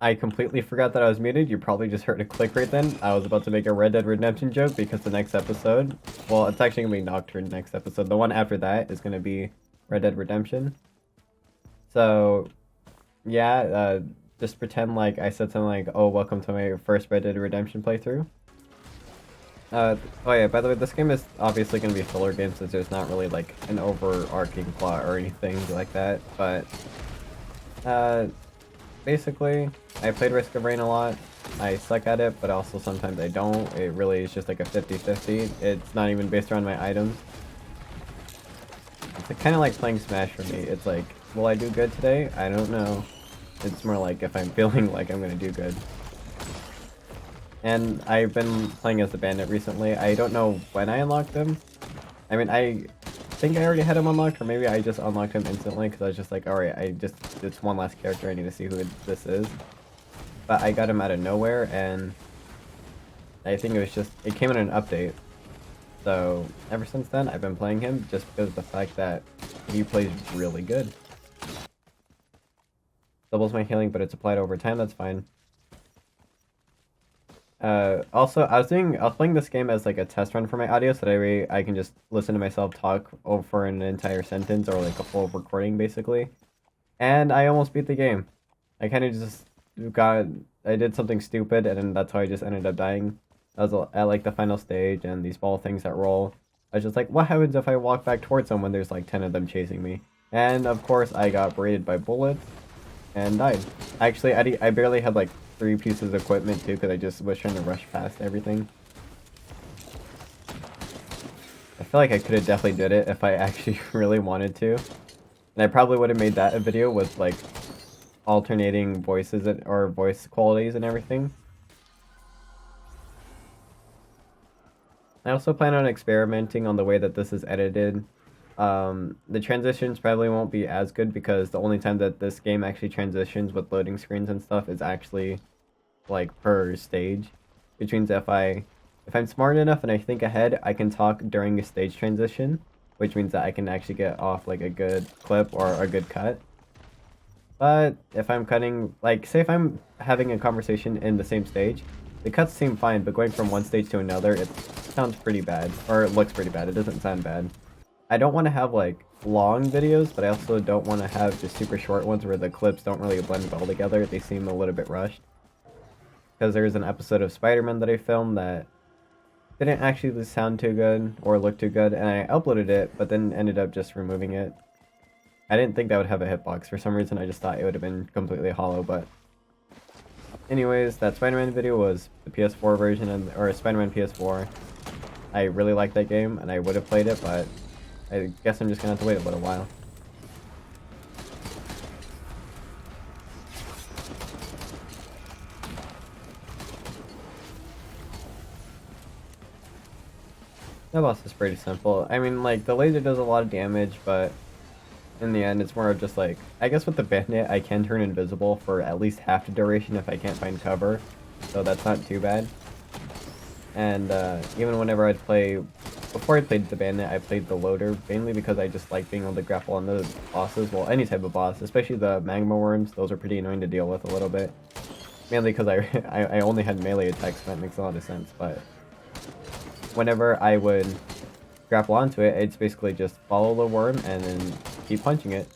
I completely forgot that I was muted. You probably just heard a click right then. I was about to make a Red Dead Redemption joke because the next episode, well, it's actually gonna be Nocturne next episode. The one after that is gonna be Red Dead Redemption. So, yeah, just pretend like I said something like, "Oh, welcome to my first Red Dead Redemption playthrough." Oh yeah, by the way, this game is obviously gonna be a filler game since there's not really like an overarching plot or anything like that. But, uh, basically, I played Risk of Rain a lot. I suck at it, but also sometimes I don't. It really is just like a 50-50. It's not even based around my items. It's kind of like playing Smash for me. It's like, will I do good today? I don't know. It's more like if I'm feeling like I'm gonna do good. And I've been playing as the Bandit recently. I don't know when I unlocked him. I mean, I think I already had him unlocked, or maybe I just unlocked him instantly because I was just like, alright, it's one last character, I need to see who this is. But I got him out of nowhere, and I think it came in an update. So, ever since then, I've been playing him just because of the fact that he plays really good. Doubles my healing, but it's applied over time, that's fine. Also, I was playing this game as like a test run for my audio, so that way I can just listen to myself talk over an entire sentence or like a full recording, basically. And I almost beat the game. I kind of just I did something stupid, and then that's how I just ended up dying. I was at like the final stage, and these ball things that roll. I was just like, what happens if I walk back towards them when there's like 10 of them chasing me? And of course, I got braided by bullets and died. Actually, I barely had like 3 pieces of equipment too, because I just was trying to rush past everything. I feel like I could have definitely did it if I actually really wanted to. And I probably would have made that a video with like alternating voices or voice qualities and everything. I also plan on experimenting on the way that this is edited. The transitions probably won't be as good because the only time that this game actually transitions with loading screens and stuff is actually like per stage. Which means if I'm smart enough and I think ahead, I can talk during a stage transition, which means that I can actually get off like a good clip or a good cut. But if I'm cutting, like, say if I'm having a conversation in the same stage, the cuts seem fine, but going from one stage to another, it sounds pretty bad, or it looks pretty bad. It doesn't sound bad. I don't want to have, like, long videos, but I also don't want to have just super short ones where the clips don't really blend well together. They seem a little bit rushed. Because there's an episode of Spider-Man that I filmed that didn't actually sound too good or look too good, and I uploaded it, but then ended up just removing it. I didn't think that would have a hitbox. For some reason, I just thought it would have been completely hollow, but... Anyways, that Spider-Man video was the PS4 version, or Spider-Man PS4. I really like that game, and I would have played it, but I guess I'm just gonna have to wait a little while. That boss is pretty simple. I mean, like, the laser does a lot of damage, but in the end, it's more of just like, I guess with the Bandit, I can turn invisible for at least half the duration if I can't find cover, so that's not too bad. And even whenever I'd play, before I played the Bandit, I played the Loader, mainly because I just like being able to grapple on the bosses, well, any type of boss, especially the Magma Worms. Those are pretty annoying to deal with a little bit. Mainly because I only had melee attacks, so that makes a lot of sense, but whenever I would grapple onto it, it's basically just follow the worm and then keep punching it.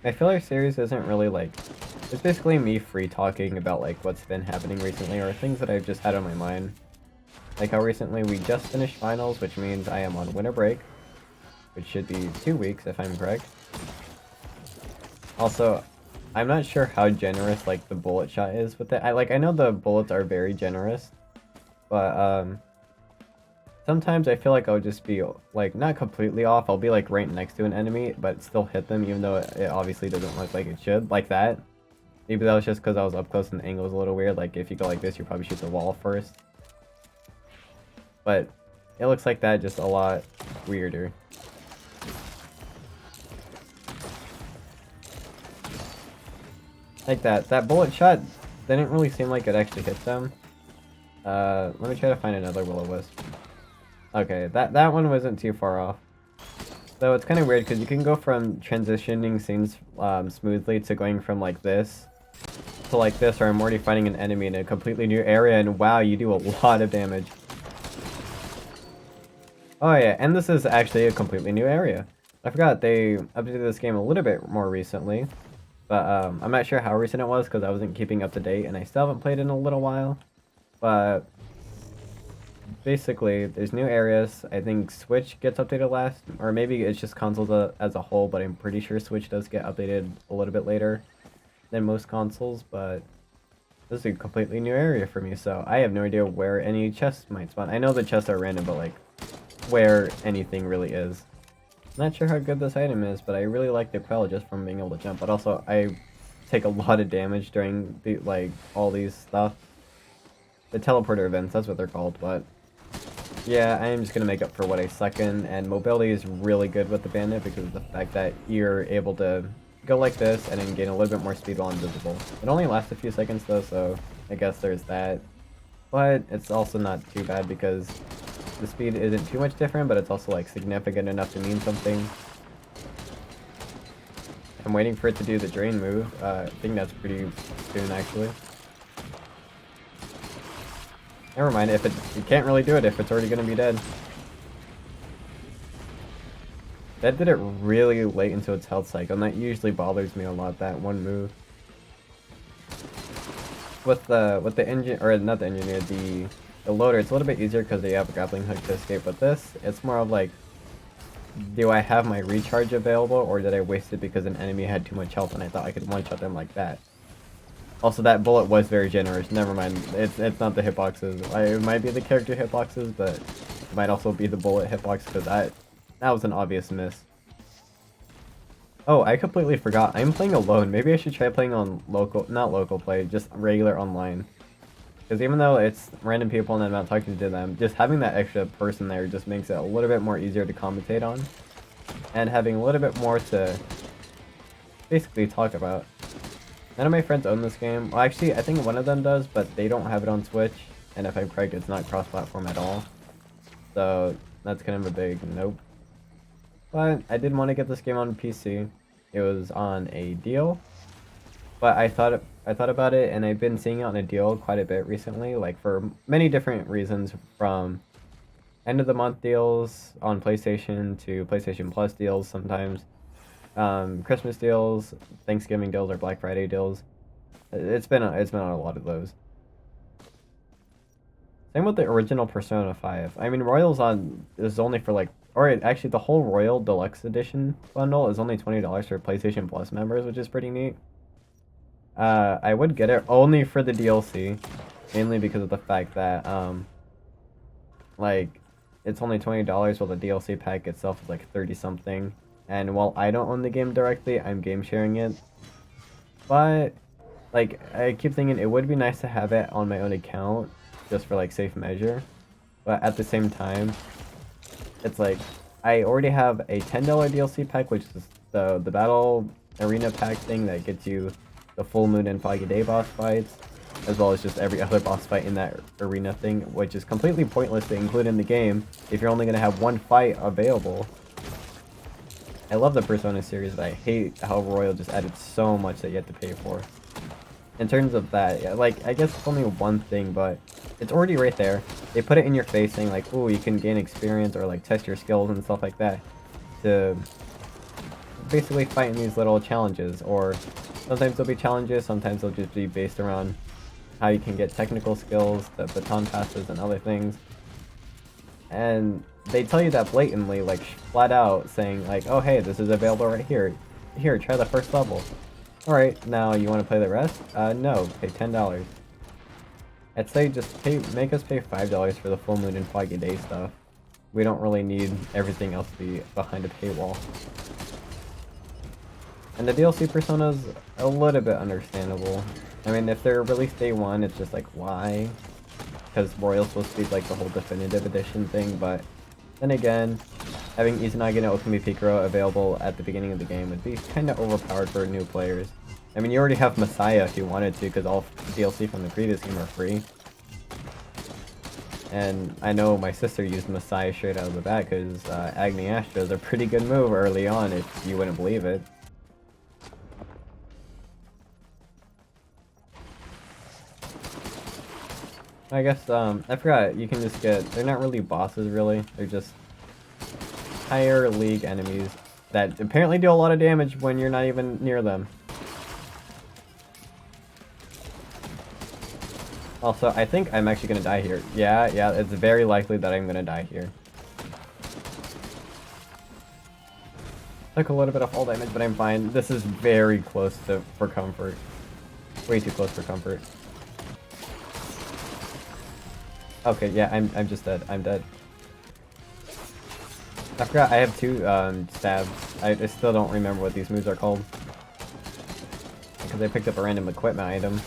My filler series isn't really like, it's basically me free talking about like what's been happening recently or things that I've just had on my mind. Like how recently we just finished finals, which means I am on winter break, which should be 2 weeks if I'm correct. Also, I'm not sure how generous like the bullet shot is with it. I know the bullets are very generous, but sometimes I feel like I'll just be like not completely off. I'll be like right next to an enemy, but still hit them even though it obviously doesn't look like it should, like that. Maybe that was just because I was up close and the angle was a little weird. Like if you go like this, you probably shoot the wall first. But it looks like that, just a lot weirder. Like that bullet shot didn't really seem like it actually hit them. Let me try to find another Will-O-Wisp. Okay, that one wasn't too far off. So it's kind of weird because you can go from transitioning scenes smoothly to going from like this to like this where I'm already fighting an enemy in a completely new area, and wow, you do a lot of damage. Oh yeah, and this is actually a completely new area. I forgot they updated this game a little bit more recently, but I'm not sure how recent it was because I wasn't keeping up to date, and I still haven't played in a little while. But basically, there's new areas. I think Switch gets updated last, or maybe it's just consoles as a whole, but I'm pretty sure Switch does get updated a little bit later than most consoles, but this is a completely new area for me, so I have no idea where any chests might spawn. I know the chests are random, but like, where anything really is. Not sure how good this item is, but I really like the quell just from being able to jump, but also I take a lot of damage during the, like, all these stuff. The teleporter events, that's what they're called, but yeah, I am just gonna make up for what I suck in, and mobility is really good with the bandit because of the fact that you're able to go like this and then gain a little bit more speed while invisible. It only lasts a few seconds though, so I guess there's that. But it's also not too bad because the speed isn't too much different, but it's also like significant enough to mean something. I'm waiting for it to do the drain move. I think that's pretty soon actually. Never mind, if you can't really do it if it's already gonna be dead. That did it really late into its health cycle, and that usually bothers me a lot, that one move. With the engine, or not the engineer, the loader, it's a little bit easier because they have a grappling hook to escape. With this, it's more of like, do I have my recharge available, or did I waste it because an enemy had too much health and I thought I could one-shot them like that? Also, that bullet was very generous. Never mind, it's not the hitboxes. It might be the character hitboxes, but it might also be the bullet hitbox because that was an obvious miss. Oh, I completely forgot. I'm playing alone. Maybe I should try playing on not local play, just regular online. Because even though it's random people and I'm not talking to them, just having that extra person there just makes it a little bit more easier to commentate on. And having a little bit more to basically talk about. None of my friends own this game. Well, actually, I think one of them does, but they don't have it on Switch. And if I'm correct, it's not cross-platform at all. So that's kind of a big nope. But I did want to get this game on PC. It was on a deal. But I thought about it, and I've been seeing it on a deal quite a bit recently, like for many different reasons, from end of the month deals on PlayStation to PlayStation Plus deals sometimes, Christmas deals, Thanksgiving deals, or Black Friday deals. It's been on a lot of those. Same with the original Persona 5. I mean, Royals is only for like, or actually the whole Royal Deluxe Edition bundle is only $20 for PlayStation Plus members, which is pretty neat. I would get it only for the DLC, mainly because of the fact that, like, it's only $20 while the DLC pack itself is like 30 something. And while I don't own the game directly, I'm game sharing it. But, like, I keep thinking it would be nice to have it on my own account, just for like safe measure. But at the same time, it's like, I already have a $10 DLC pack, which is the Battle Arena pack thing that gets you the Full Moon and Foggy Day boss fights, as well as just every other boss fight in that arena thing, which is completely pointless to include in the game if you're only going to have one fight available. I love the Persona series, but I hate how Royal just added so much that you have to pay for. In terms of that, yeah, like, I guess it's only one thing, but it's already right there. They put it in your face saying like, ooh, you can gain experience or like test your skills and stuff like that to basically fight in these little challenges, or sometimes there'll be challenges, sometimes they'll just be based around how you can get technical skills, the baton passes, and other things. And they tell you that blatantly, like flat out, saying like, oh hey, this is available right here. Here, try the first level. Alright, now you want to play the rest? No, pay $10. I'd say just make us pay $5 for the Full Moon and Foggy Day stuff. We don't really need everything else to be behind a paywall. And the DLC Persona's a little bit understandable. I mean, if they're released day one, it's just like, why? Because Royal's supposed to be like the whole definitive edition thing, but then again, having Izanagi no Okami Pikoro available at the beginning of the game would be kind of overpowered for new players. I mean, you already have Messiah if you wanted to, because all DLC from the previous game are free. And I know my sister used Messiah straight out of the bat, because Agni Astra is a pretty good move early on, if you wouldn't believe it. I guess, I forgot, you can just get, they're not really bosses, really. They're just higher league enemies that apparently do a lot of damage when you're not even near them. Also, I think I'm actually gonna die here. Yeah, it's very likely that I'm gonna die here. Took a little bit of fall damage, but I'm fine. This is very close for comfort. Way too close for comfort. Okay, yeah, I'm just dead. I'm dead. I forgot I have 2 stabs. I still don't remember what these moves are called. Because I picked up a random equipment item.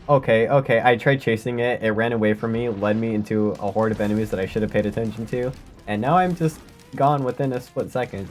Okay, I tried chasing it. It ran away from me, led me into a horde of enemies that I should have paid attention to. And now I'm just gone within a split second.